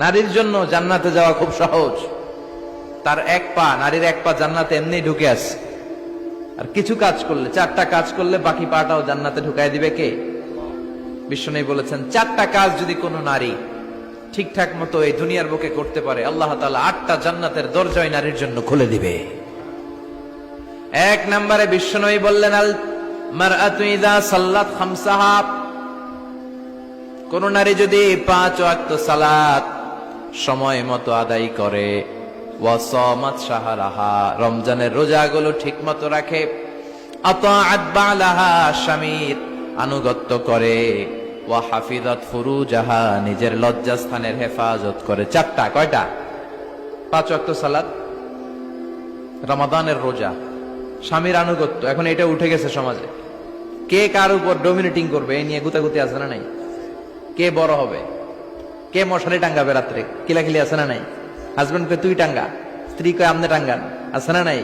নারীর জন্য জান্নাতে যাওয়া খুব সহজ। তার এক পা, নারীর এক পা জান্নাতে এমনি ঢুকে আছে। আর কিছু কাজ করলে, 4টা কাজ করলে বাকি পাটাও জান্নাতে ঢুকাই দিবে কে? বিশ্বনবী বলেছেন 4টা কাজ যদি কোনো নারী ঠিকঠাক মতো এই দুনিয়ার বুকে করতে পারে, আল্লাহ তাআলা 8টা জান্নাতের দরজা ওই নারীর জন্য খুলে দিবে। 1 নম্বরে বিশ্বনবী বললেন, আল মারআতু ইযা সাল্লাত খামসাহা, কোন নারী যদি 5 ওয়াক্ত সালাত সময় মতো আদায় করে, ওয়া সামাত শাহরাহা, রমজানের রোজাগুলো ঠিকমতো রাখে, আতাআত বালাহা, স্বামীর আনুগত্য করে, ওয়া হাফিজাত ফুরুজাহা, নিজের লজ্জাস্থানের হেফাজত করে। 4টা, কয়টা? 5 ওয়াক্ত সালাত, রমাদানের রোজা, স্বামীর আনুগত্য। এখন এটা উঠে গেছে সমাজে। কে কার উপর ডমিনেটিং করবে এই নিয়ে গুতাগুতি আছে না নাই? কে বড় হবে, কে মশারি টাঙ্গাবে রাত্রে, কিলাকিলি আছে না নাই? হাজবেন্ডকে তুই টাঙ্গা, স্ত্রী কয় আমনে টাঙ্গান, আছে না নাই?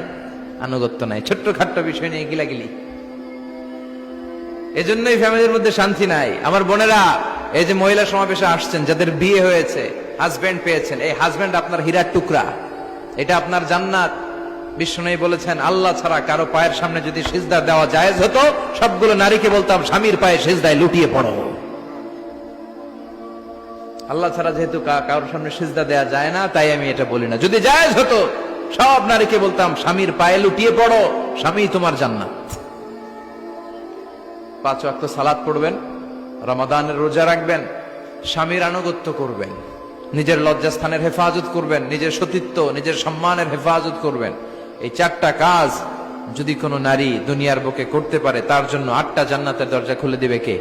আনুগত্য নাই, ছোট্ট খাট্ট বিষয় নিয়ে কিলাকিলি। এজন্যই ফ্যামিলির মধ্যে শান্তি নাই। আমার বোনেরা, এই যে মহিলা সমাবেশে আসছেন, যাদের বিয়ে হয়েছে, হাজবেন্ড পেয়েছেন, এই হাজবেন্ড আপনার হীরার টুকরা, এটা আপনার জান্নাত। বিশ্বনবী বলেছেন, আল্লাহ ছাড়া কারো পায়ের সামনে যদি সিজদা দেওয়া জায়েজ হতো, সবগুলো নারীকে বলতাম স্বামীর পায়ে সিজদায় লুটিয়ে পড়ো। আল্লাহ ছাড়া যেহেতু কারোর সামনে সিজদা দেয়া যায় না, তাই আমি এটা বলি না। যদি জায়েজ হতো, সব নারীকে বলতাম স্বামীর পায়ে লুটিয়ে পড়ো, স্বামী তোমার জান্নাত। 5 ওয়াক্ত সালাত পড়বেন, রমাদানের রোজা রাখবেন, স্বামীর আনুগত্য করবেন, নিজের লজ্জাস্থানের হেফাজত করবেন, নিজের সতীত্ব, নিজের সম্মানের হেফাজত করবেন। এই 4টা কাজ যদি কোনো নারী দুনিয়ার বুকে করতে পারে, তার জন্য 8টা জান্নাতের দরজা খুলে দিবে কে?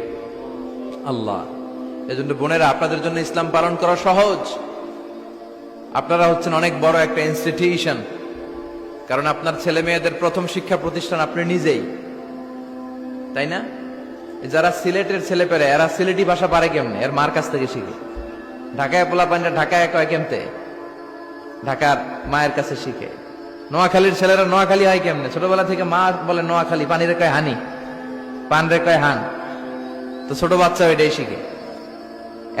আল্লাহ। এজন্য বোনেরা, আপনাদের জন্য ইসলাম পালন করা সহজ। আপনারা হচ্ছেন অনেক বড় একটা ইনস্টিটিউশন, কারণ আপনার ছেলে মেয়েদের প্রথম শিক্ষা প্রতিষ্ঠান আপনি নিজেই, তাই না? যারা সিলেটের ছেলে পেরে, এরা সিলেটি ভাষা পারে কেমনে? এর মার কাছ থেকে শিখে। ঢাকায় পোলা পান্ডা ঢাকায় কয় কেমতে? ঢাকার মায়ের কাছে শিখে। নোয়াখালীর ছেলেরা নোয়াখালী হয় কেমনে? ছোটবেলা থেকে মা বলে নোয়াখালী, পানির কয় হানি, পান রে কয় হান, তো ছোট বাচ্চা এটাই শিখে।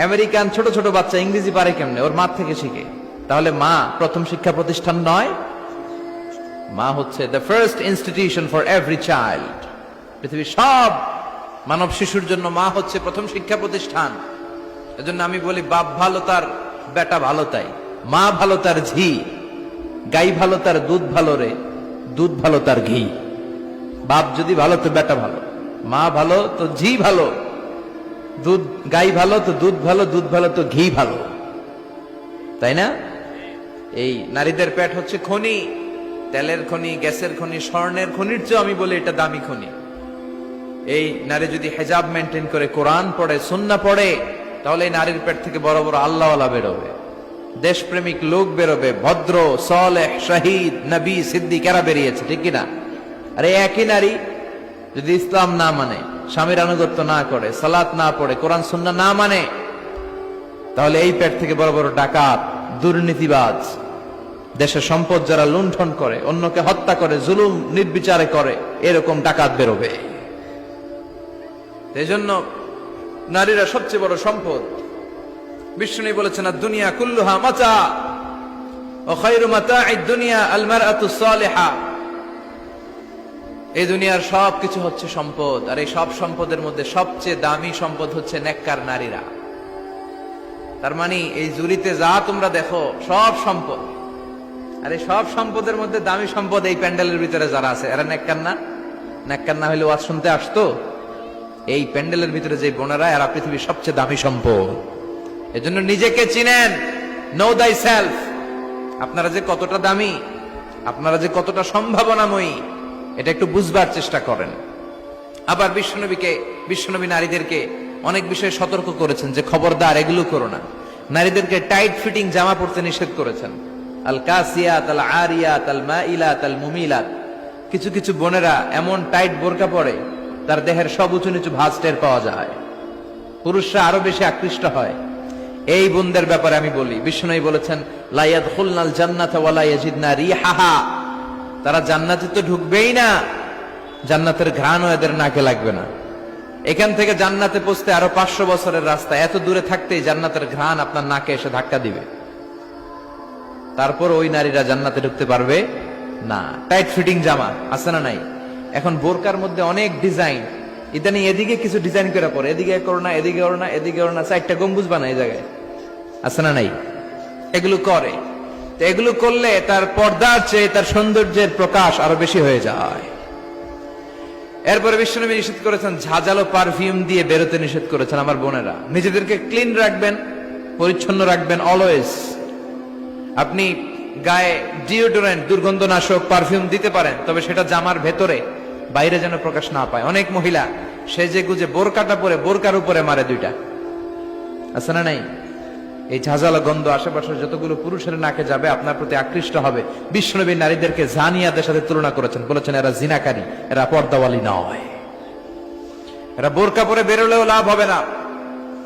আমেরিকান ছোট ছোট বাচ্চা ইংরেজি পারে কেমনে? ওর মা থেকে শিখে। তাহলে মা প্রথম শিক্ষা প্রতিষ্ঠান নয়? মা হচ্ছে the first institution for every child. পৃথিবীর সব মানব শিশুর জন্য মা হচ্ছে প্রথম শিক্ষা প্রতিষ্ঠান। এজন্য আমি বলি, বাপ ভালো তার বেটা ভালো তাই, মা ভালো তার ঝি, গাই ভালো তার দুধ ভালো রে, দুধ ভালো তার ঘি। বাপ যদি ভালো তো বেটা ভালো, মা ভালো তো ঝি ভালো, দুধ গাই ভালো তো দুধ ভালো, দুধ ভালো তো ঘি ভালো, তাই না? এই নারীদের পেট হচ্ছে খনি, তেলের খনি, গ্যাসের খনি, স্বর্ণের খনির চেয়ে আমি বলি এটা দামি খনি। এই নারী যদি হেজাব মেনটেন করে, কোরআন পড়ে, সুন্নাহ পড়ে, তাহলে এই নারীর পেট থেকে বড় বড় আল্লাহওয়ালা বেরোবে, দেশপ্রেমিক লোক বেরোবে, ভদ্র, সালেহ, শহীদ, নবী, সিদ্দিক এরা বেরিয়েছে, ঠিক কিনা? আর এই একই নারী যদি ইসলাম না মানে, স্বামীর আনুগত্য না করে, সালাত না পড়ে, কোরআন সুন্নাহ না মানে, তাহলে এই পেট থেকে বড় বড় ডাকাত, দুর্নীতিবাজ, দেশের সম্পদ যারা লুণ্ঠন করে, অন্যকে হত্যা করে, জুলুম নির্বিচারে করে, এরকম ডাকাত বেরোবে। এই জন্য নারীরা সবচেয়ে বড় সম্পদ। বিষ্ণু বলেছেন, দুনিয়া কুল্লুহা মাতা ওয়া খায়রু মাতা'আদ দুনিয়া আল মারআতু সালিহা। এই দুনিয়ার সব কিছু হচ্ছে সম্পদ, আর এই সব সম্পদের মধ্যে সবচেয়ে দামি সম্পদ হচ্ছে নেককার নারীরা। তার মানে এই জুরিতে যা তোমরা দেখো সব সম্পদ, আর এই সব সম্পদের মধ্যে দামি সম্পদ এই প্যান্ডেলের ভিতরে যারা আছে, এরা নেককার না? নেককার না হলে ওয়াজ শুনতে আসতো? এই প্যান্ডেলের ভিতরে যে বোনেরা, এরা পৃথিবীর সবচেয়ে দামি সম্পদ। এজন্য নিজেকে চিনেন, নো দাই সেলফ। আপনারা যে কতটা দামি, আপনারা যে কতটা সম্ভাবনাময়ী, এটা একটু বুঝবার চেষ্টা করেন। আবার বিশ্বনবী নারীদেরকে অনেক বিষয়ে সতর্ক করেছেন যে খবরদার এগুলো করো না। নারীদেরকে টাইট ফিটিং জামা পরতে নিষেধ করেছেন। আল কাসিয়াত, আল আরিয়াত, আল মাইলাত, আল মুমিলাত। কিছু কিছু বোনেরা এমন টাইট বোরকা পরে, তার দেহের সব উঁচু নিচু ভাঁজ টের পাওয়া যায়, পুরুষরা আরো বেশি আকৃষ্ট হয়। এই বোনদের ব্যাপারে আমি বলি, বিষ্ণু বলেছেন, লা ইয়াদখুলনাল জান্নাতা ওয়া লা ইয়াজিদনা রিহাহা। তারা জান্নাতে তো ঢুকবেই না, জান্নাতের ঘ্রাণও এদের নাকে লাগবে না। এখান থেকে জান্নাতে পৌঁছতে আরো 500 বছরের রাস্তা, এত দূরে থাকতেই জান্নাতের ঘ্রাণ আপনার নাকে এসে ধাক্কা দিবে, তারপর ওই নারীরা জান্নাতে ঢুকতে পারবে না। টাইট ফিটিং জামা আছে না নাই? এখন বোরকার মধ্যে অনেক ডিজাইন, ইদানি এদিকে কিছু ডিজাইন করে পরে, এদিকে করো না, এদিকে করো না, এদিকে করো না, 4টা গম্বুজ বানায় এই জায়গায়, আছে না নাই? এগুলো করে, তো এগুলো করলে তার পর্দার চেয়ে তার সৌন্দর্যের প্রকাশ আরো বেশি হয়ে যায়। এরপরে বিশ্বনবী নিষেধ করেছেন ঝাঁঝালো পারফিউম দিয়ে বেরোতে নিষেধ করেছেন। আমার বোনেরা, নিজেদেরকে ক্লিন রাখবেন, পরিচ্ছন্ন রাখবেন অলওয়েজ। আপনি গায়ে ডিওডোরেন্ট, দুর্গন্ধনাশক পারফিউম দিতে পারেন, তবে সেটা জামার ভেতরে, বাইরে যেন প্রকাশ না পায়। অনেক মহিলা সেজে গুজে বোরকাটা পরে বোরকার উপরে মারে 2টা, আছে না নাই? এই ঝাঁঝালো গন্ধ আশেপাশের যতগুলো পুরুষের নাকে যাবে আপনার প্রতি আকৃষ্ট হবে। বিশ্বনবী নারীদেরকে জানিয়াদের সাথে তুলনা করেছেন, বলেছেন এরা জিনাকারী, এরা পর্দাওয়ালী নয়, এরা বোরকা পরে বেরোলেও লাভ হবে না,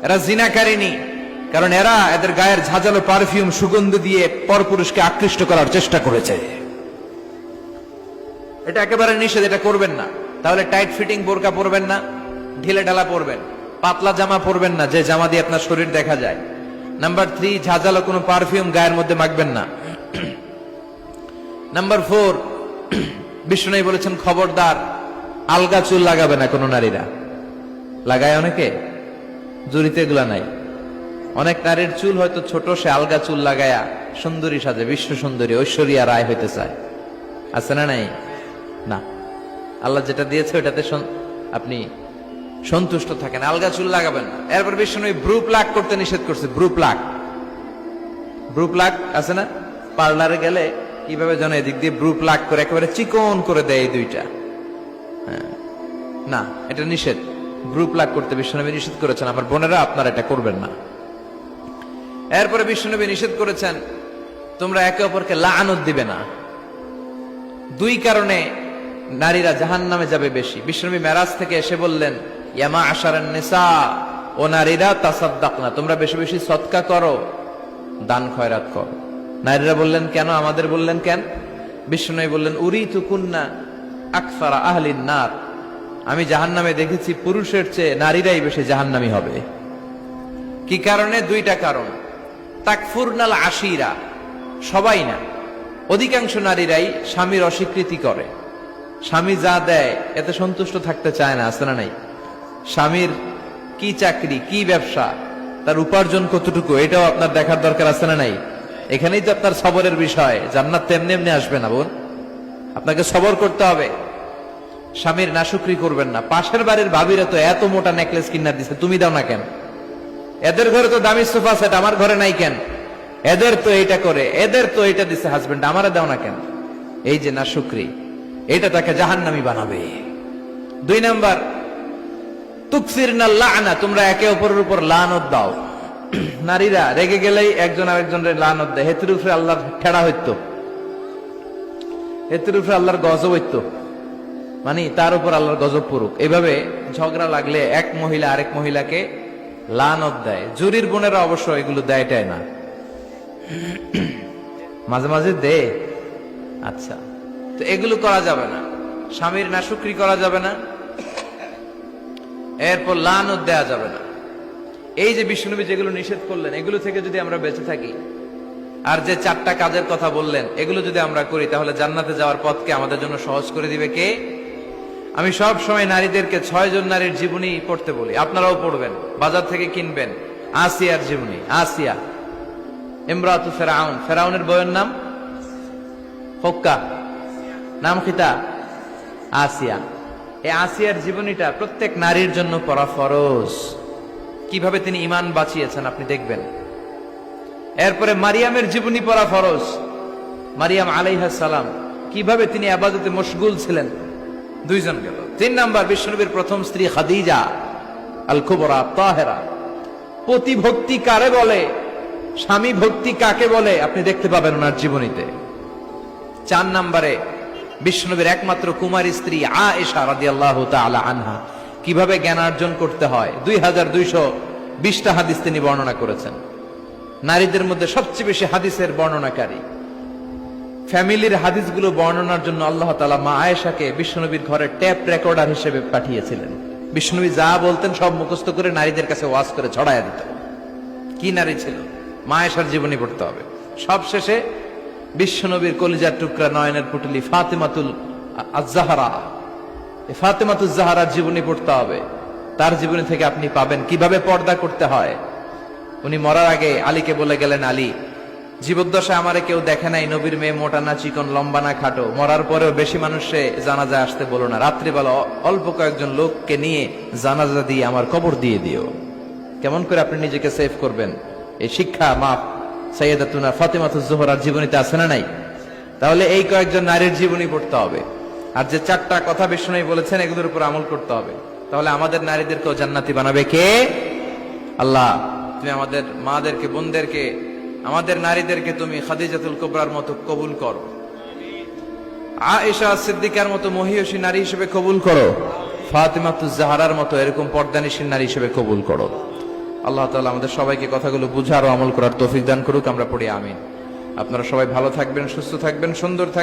এরা জিনাকারিনী, কারণ এরা এদের গায়ের ঝাঁঝালো পারফিউম সুগন্ধ দিয়ে পরপুরুষকে আকৃষ্ট করার চেষ্টা করেছে। এটা একেবারে নিষেধ, এটা করবেন না। তাহলে টাইট ফিটিং বোরকা পরবেন না, ঢিলে ঢালা পরবেন, পাতলা জামা পরবেন না যে জামা দিয়ে আপনার শরীর দেখা যায়। নাম্বার 3, ঝাঁঝালো কোনো পারফিউম গায়ের মধ্যে মাখবেন না। নাম্বার 4, বিষ্ণু বলেছেন খবরদার আলগা চুল লাগাবে না কোনো নারীরা। লাগায় অনেকে, জুরিতে এগুলা নাই। অনেক নারীর চুল হয়তো ছোট, সে আলগা চুল লাগায়া সুন্দরী সাজে, বিশ্ব সুন্দরী ঐশ্বরিয়া রায় হইতে চায়, আছে না নাই? না, আল্লাহ যেটা দিয়েছে ওটাতে আপনি সন্তুষ্ট থাকেন, আলগা চুল লাগাবেন না। এরপর বিষ্ণু ব্রু প্লাক করতে নিষেধ করছে। ব্রু প্লাক আছে না? পার্লারে গেলে কিভাবে যেন এদিক দিয়ে ব্রু প্লাক করে একেবারে চিকন করে দেয় এই 2টা। না, এটা নিষেধ। ব্রু প্লাক করতে বিশ্বনবী নিষেধ করেছেন। আমার বোনেরা, আপনারা এটা করবেন না। এরপরে বিশ্বনবী নিষেধ করেছেন তোমরা একে অপরকে লাআনত দিবে না। 2 কারণে নারীরা জাহান্নামে যাবে বেশি। বিশ্বনবী মেরাজ থেকে এসে বললেন, ইয়া মা'আশারান নিসা, ও নারীরা, তাসাদ্দাকনা, তোমরা বেশি বেশি সদকা করো, দান খয়রাত করো। নারীরা বললেন কেন? আমাদের বললেন কেন? বিশ্বনবী বললেন, উরিতু কুন্না আকসারা আহলিন নার, আমি জাহান্নামে দেখেছি পুরুষের চেয়ে নারীরাই বেশি জাহান্নামী হবে। কি কারণে? 2টা কারণ। তাকফুরনাল আশিরা, সবাই না, অধিকাংশ নারীরাই স্বামীর অস্বীকৃতি করে। স্বামী যা দেয় এতে সন্তুষ্ট থাকতে চায় না, আছে না নাই? স্বামীর কি চাকরি, কি ব্যবসা, তার উপার্জন কতটুকু, এটাও আপনার দেখার দরকার, আছে না নাই? এখানেই তো আপনার সবরের বিষয়। জান্নাত তেমনি এমনি আসবে না বোন, আপনাকে সবর করতে হবে। স্বামীর নাশুকরি করবেন না। পাশের বাড়ির ভাবিরা তো এত মোটা নেকলেস কিনা দিছে, তুমি দাও না কেন? এদের ঘরে তো দামি সোফা সেট, আমার ঘরে নাই কেন? এদের তো এটা করে, এদের তো এটা দিছে হাজবেন্ড, আমারে দাও না কেন? এই যে নাশুকরি, এটা তাকে জাহান্নামী বানাবে। 2 নাম্বার, তুকসিরনা লা'না, তোমরা একে অপরের উপর লানত দাও। নারীরা রেগে গেলেই একজন আরেকজনের লানত দেয়। হেতুর উপরে আল্লাহর ঠেড়া হইতো, হেতুর উপরে আল্লাহর গজব হইতো, মানে তার উপর আল্লাহর গজব পড়ুক। এভাবে ঝগড়া লাগলে এক মহিলা আরেক মহিলাকে লানত দেয়। জুরির বোনেরা অবশ্য এগুলো দেয়টাই না, মাঝে মাঝে দে। আচ্ছা, তো এগুলো করা যাবে না। স্বামীর নাশুকরি করা যাবে না, এরপর লানত দেয়া যাবে না। এই যে বিষ্ণুনবী যেগুলো নিষেধ করলেন, এগুলো থেকে যদি আমরা বেঁচে থাকি, আর যে 4টা কাজের কথা বললেন, এগুলো যদি আমরা করি, তাহলে জান্নাতে যাওয়ার পথকে আমাদের জন্য সহজ করে দিবে কে? আমি সব সময় নারীদেরকে 6 জন নারীর জীবনী পড়তে বলি, আপনারাও পড়বেন, বাজার থেকে কিনবেন। আসিয়ার জীবনী, আসিয়া ইমরাতু ফেরাউন, ফেরাউনের বউয়ের নাম হক্কা, নাম খিতা আসিয়া। এই আসিয়ার জীবনীটা প্রত্যেক নারীর জন্য পড়া ফরজ। কিভাবে তিনি ঈমান বাঁচিয়েছেন আপনি দেখবেন। এরপরে মারিয়ামের জীবনী পড়া ফরজ। মারিয়াম আলাইহিস সালাম, কিভাবে তিনি ইবাদতে মশগুল ছিলেন। 2 জন গেল। 3 নাম্বার, বিশ্বনবীর প্রথম স্ত্রী খাদিজা আল কুবরা তাহেরা। পতি ভক্তি কারে বলে, স্বামী ভক্তি কাকে বলে, আপনি দেখতে পাবেন ওনার জীবনীতে। 4 নাম্বারে, বিশ্বনবীর একমাত্র কুমারী স্ত্রী আয়েশা রাদিয়াল্লাহু তাআলা আনহা, কিভাবে জ্ঞানার্জন করতে হয় 2220টা হাদিস তিনি বর্ণনা করেছেন। নারীদের মধ্যে সবচেয়ে বেশি হাদিসের বর্ণনাকারী। ফ্যামিলির হাদিসগুলো বর্ণনার জন্য আল্লাহ তাআলা মা আয়েশাকে বিশ্বনবীর ঘরে টেপ রেকর্ডার হিসেবে পাঠিয়েছিলেন। বিষ্ণুবী যা বলতেন সব মুখস্থ করে নারীদের কাছে ওয়াজ করে ছড়াইয়া দিত। কি নারী ছিল! মা আয়েশার জীবনী পড়তে হবে। সবশেষে বিশ্বনবীর কলিজার টুকরা নয়নের পুটলি ফাতেমাতুল আজ-জাহরা, ফাতেমাতুজ জাহরার জীবনী পড়তে হবে। তার জীবনী থেকে আপনি পাবেন কিভাবে পর্দা করতে হয়। উনি মরার আগে আলীকে বলে গেলেন, আলী, জীবদ্দশায় আমারে কেউ দেখে নাই, নবীর মেয়ে মোটা না চিকন, লম্বা না খাটো। মরার পরেও বেশি মানুষে জানাজায় আসতে বলো না, রাত্রিবেলা অল্প কয়েকজন লোককে নিয়ে জানাজা দিয়ে আমার কবর দিয়ে দিও। কেমন করে আপনি নিজেকে সেভ করবেন, এই শিক্ষা মা সাইয়্যিদাতুনা ফাতেমাতুজ জোহরার জীবনীতে আছে না নাই? তাহলে এই কয়েকজন নারীর জীবনী পড়তে হবে। আর যে চারটা কথা বিষ্ণু বলেছেন এগুলোর উপর আমল করতে হবে। তাহলে আমাদের নারীদেরকেও জান্নাতি বানাবে কে? আল্লাহ। তুমি আমাদের মাদেরকে, বোনদেরকে, আমাদের নারীদেরকে তুমি খাদিজাতুল কুবরার মতো কবুল করো, আয়েশা সিদ্দিকার মতো মহিয়সী নারী হিসেবে কবুল করো, ফাতেমাতুজ জাহরার মতো এরকম পর্দানিশীল নারী হিসেবে কবুল করো। আল্লাহ তাআলা আমাদের সবাইকে কথাগুলো বুঝার ও আমল করার তৌফিক দান করুক। আমরা পড়ি আমিন। আপনারা সবাই ভালো থাকবেন, সুস্থ থাকবেন, সুন্দর থাকবেন।